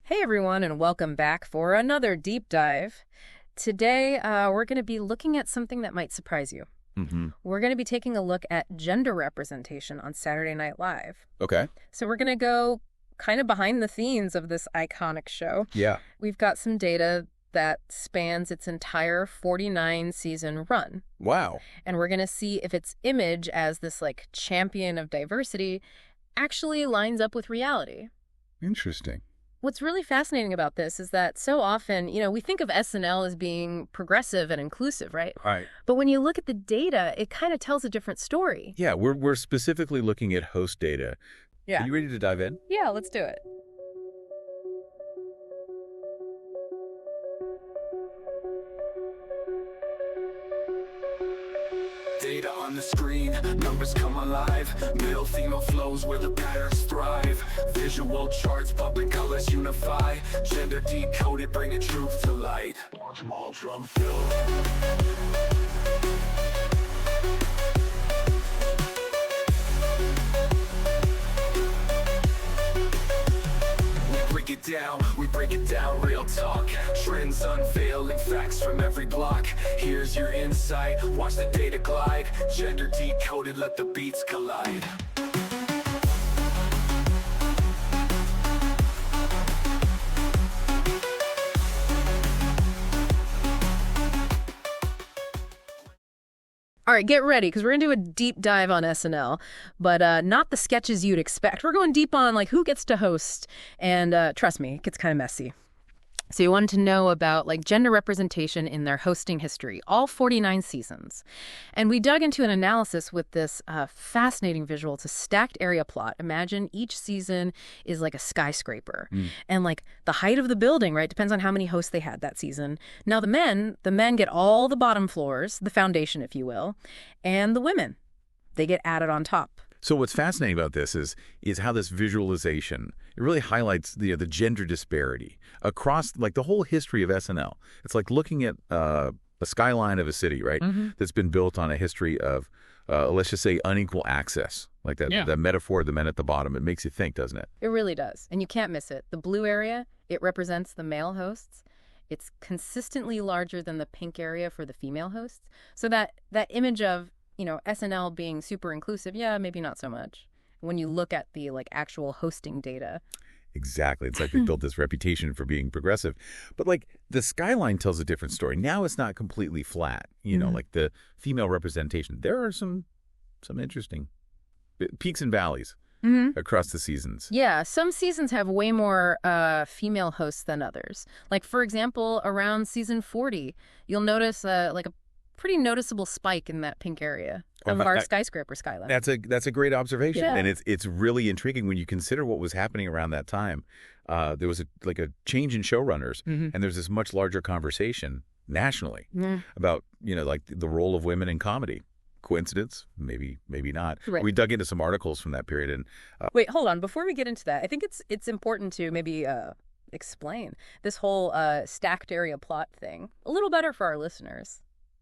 Hey everyone, and welcome back for another deep dive. Today, we're going to be looking at something that might surprise you. We're going to be taking a look at gender representation on Saturday Night Live. Okay. So we're going to go kind of behind the scenes of this iconic show. Yeah. We've got some data that spans its entire 49-season run. Wow. And we're going to see if its image as this, champion of diversity actually lines up with reality. Interesting. What's really fascinating about this is that so often, we think of SNL as being progressive and inclusive, right? Right. But when you look at the data, it kind of tells a different story. Yeah, we're specifically looking at host data. Yeah. Are you ready to dive in? Yeah, let's do it. Data on the screen, numbers come alive. Male, female flows where the patterns thrive. Visual charts, public colors unify. Gender decoded, bringing truth to light. Small drum fill. We break it down, real talk. Trends unveiling, facts from every block. Here's your insight, watch the data glide. Gender decoded, let the beats collide. All right, get ready, because we're going to do a deep dive on SNL, but not the sketches you'd expect. We're going deep on, who gets to host, and trust me, it gets kind of messy. So you wanted to know about, gender representation in their hosting history, all 49 seasons. And we dug into an analysis with this fascinating visual. It's a stacked area plot. Imagine each season is like a skyscraper. And, the height of the building, right, depends on how many hosts they had that season. Now, the men get all the bottom floors, the foundation, if you will, and the women, they get added on top. So what's fascinating about this is how this visualization, it really highlights the gender disparity across the whole history of SNL. It's like looking at a skyline of a city, right? That's been built on a history of, let's just say, unequal access. Like that metaphor of the men at the bottom. It makes you think, doesn't it? It really does. And you can't miss it. The blue area, it represents the male hosts. It's consistently larger than the pink area for the female hosts. So that image of SNL being super inclusive, maybe not so much when you look at the actual hosting data. Exactly. It's like they built this reputation for being progressive. But the skyline tells a different story. Now it's not completely flat, like the female representation. There are some interesting peaks and valleys across the seasons. Yeah, some seasons have way more female hosts than others. For example, around season 40, you'll notice a pretty noticeable spike in that pink area of our skyscraper skyline. That's a great observation, yeah. And it's really intriguing when you consider what was happening around that time. There was a change in showrunners, and there's this much larger conversation nationally about the role of women in comedy. Coincidence? Maybe not. Right. We dug into some articles from that period, and wait, hold on. Before we get into that, I think it's important to maybe explain this whole stacked area plot thing a little better for our listeners.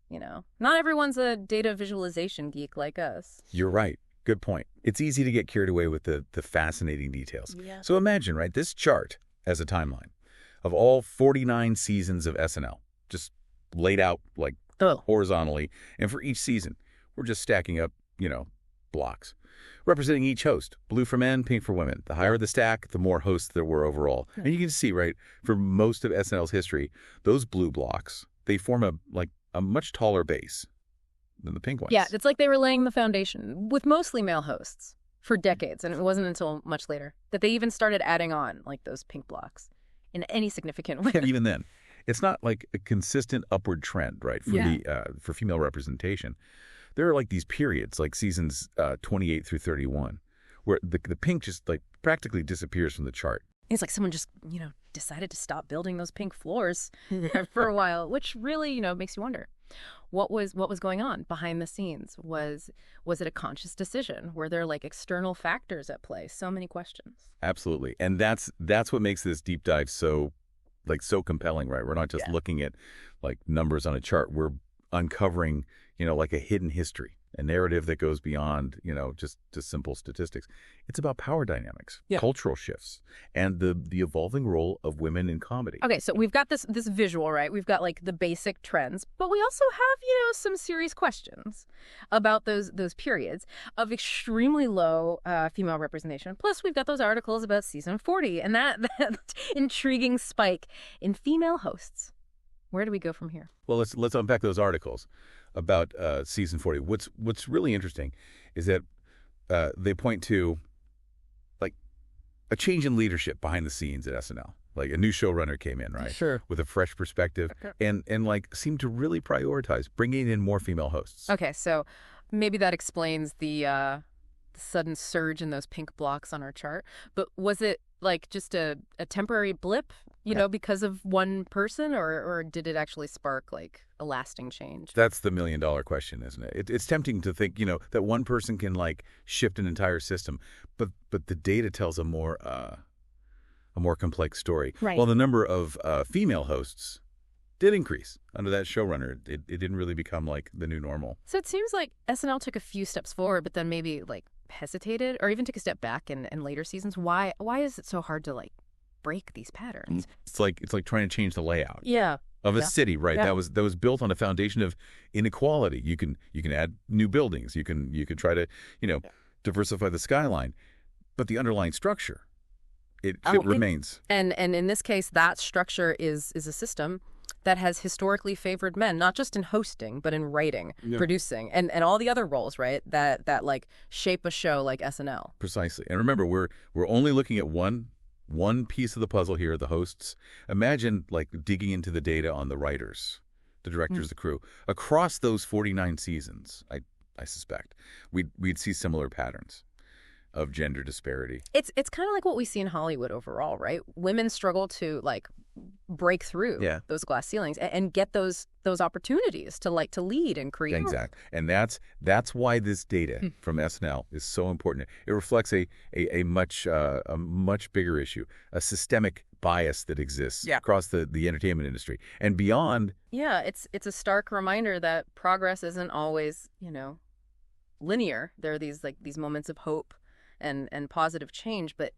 Not everyone's a data visualization geek like us. You're right. Good point. It's easy to get carried away with the fascinating details. Yeah. So imagine, right, this chart as a timeline of all 49 seasons of SNL, just laid out horizontally. And for each season, we're just stacking up, blocks, representing each host. Blue for men, pink for women. The higher the stack, the more hosts there were overall. And you can see, right, for most of SNL's history, those blue blocks, they form a much taller base than the pink ones. Yeah, it's like they were laying the foundation with mostly male hosts for decades, and it wasn't until much later that they even started adding on those pink blocks in any significant way. Even then, it's not a consistent upward trend, right, for female representation. There are these periods, seasons 28 through 31, where the pink just practically disappears from the chart. It's like someone just, decided to stop building those pink floors for a while, which really, makes you wonder what was going on behind the scenes. Was it a conscious decision? Were there external factors at play? So many questions. Absolutely. And that's what makes this deep dive so compelling, right? We're not just looking at numbers on a chart. We're uncovering, a hidden history. a narrative that goes beyond, just simple statistics. It's about power dynamics, cultural shifts, and the evolving role of women in comedy. Okay, so we've got this visual, right? We've got like the basic trends, but we also have, some serious questions about those periods of extremely low female representation. Plus, we've got those articles about season 40 and that intriguing spike in female hosts. Where do we go from here? Well, let's unpack those articles about season 40. What's really interesting is that they point to like a change in leadership behind the scenes at SNL. Like a new showrunner came in, right? Sure. With a fresh perspective and like seemed to really prioritize bringing in more female hosts. Okay, so maybe that explains the sudden surge in those pink blocks on our chart. But was it like just a temporary blip, because of one person, or did it actually spark like a lasting change? That's the $1 million question, isn't it? It's tempting to think, that one person can like shift an entire system, but the data tells a more complex story. Right. Well, the number of female hosts did increase under that showrunner. It didn't really become like the new normal. So it seems like SNL took a few steps forward, but then maybe like hesitated or even took a step back in later seasons. Why is it so hard to like break these patterns? It's like trying to change the layout. Yeah. Of a city, right? Yeah. That was built on a foundation of inequality. You can add new buildings. You can try to diversify the skyline, but the underlying structure it remains. And in this case, that structure is a system that has historically favored men, not just in hosting, but in writing, producing, and all the other roles, right? That like shape a show like SNL. Precisely. And remember, we're only looking at one piece of the puzzle here, the hosts. Imagine like digging into the data on the writers, the directors, the crew. Across those 49 seasons, I suspect, we'd see similar patterns of gender disparity. It's kind of like what we see in Hollywood overall, right? Women struggle to like break through those glass ceilings and get those opportunities to lead and create. Exactly. And that's why this data from SNL is so important. It reflects a much bigger issue, a systemic bias that exists across the entertainment industry and beyond. Yeah, it's a stark reminder that progress isn't always, linear. There are these moments of hope and positive change, but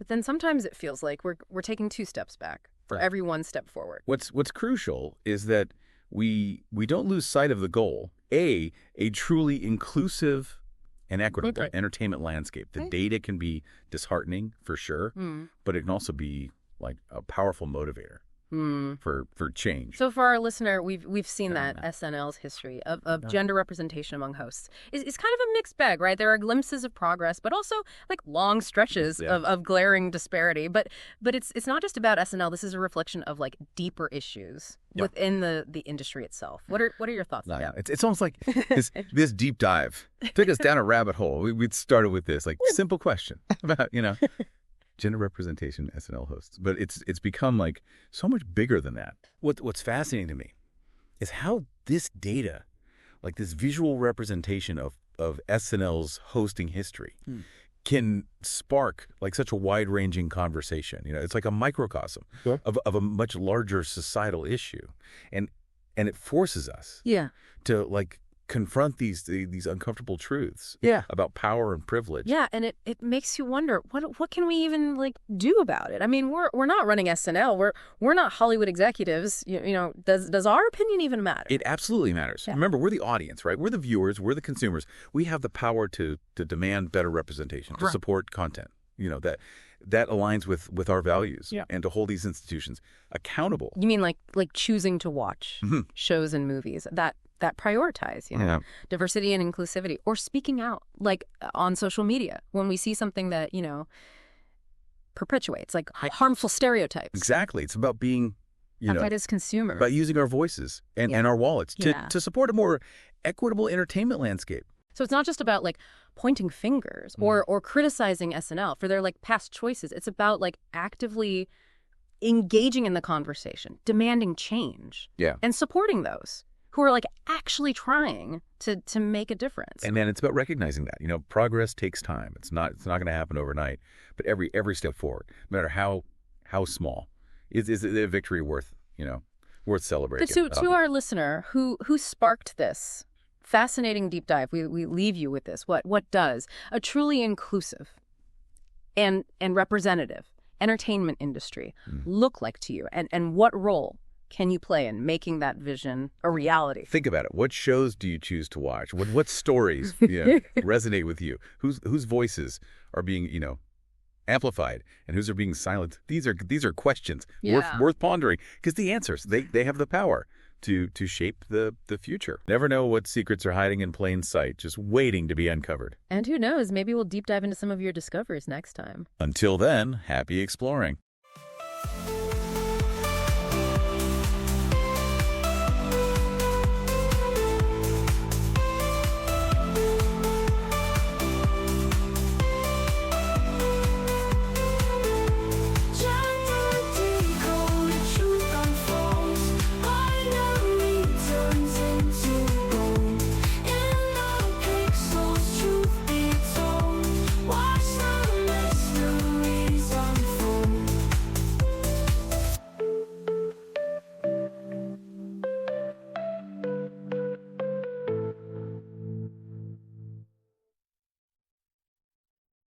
then sometimes it feels like we're taking 2 steps back for every 1 step forward. What's crucial is that we don't lose sight of the goal. A truly inclusive and equitable entertainment landscape. The data can be disheartening for sure, but it can also be like a powerful motivator for change. So for our listener, we've seen that SNL's history of gender representation among hosts is kind of a mixed bag, right? There are glimpses of progress, but also like long stretches of glaring disparity. But it's not just about SNL. This is a reflection of like deeper issues within the industry itself. What are your thoughts on that? It's almost like this deep dive took us down a rabbit hole. We started with this like simple question about gender representation SNL hosts, but it's become like so much bigger than that. What's fascinating to me is how this data, like this visual representation of SNL's hosting history, can spark like such a wide-ranging conversation. It's like a microcosm of a much larger societal issue, and it forces us to like confront these uncomfortable truths about power and privilege. Yeah, and it makes you wonder what can we even like do about it? I mean, we're not running SNL. We're not Hollywood executives. Does our opinion even matter? It absolutely matters. Yeah. Remember, we're the audience, right? We're the viewers. We're the consumers. We have the power to demand better representation, to support content. That aligns with our values, and to hold these institutions accountable. You mean like choosing to watch shows and movies that prioritize, diversity and inclusivity, or speaking out, like on social media when we see something that, perpetuates like harmful stereotypes. Exactly. It's about being, as consumers, about using our voices and our wallets to support a more equitable entertainment landscape. So it's not just about like pointing fingers or criticizing SNL for their like past choices. It's about like actively engaging in the conversation, demanding change, and supporting those who are like actually trying to make a difference. And then it's about recognizing that, progress takes time. It's not going to happen overnight, but every step forward, no matter how small, is a victory worth celebrating. But to our listener who sparked this fascinating deep dive. We leave you with this. What does a truly inclusive and representative entertainment industry look like to you? And what role can you play in making that vision a reality? Think about it. What shows do you choose to watch? What stories resonate with you? Whose voices are being, amplified and whose are being silent? These are questions worth pondering, because the answers, they have the power to shape the future. Never know what secrets are hiding in plain sight, just waiting to be uncovered. And who knows, maybe we'll deep dive into some of your discoveries next time. Until then, happy exploring.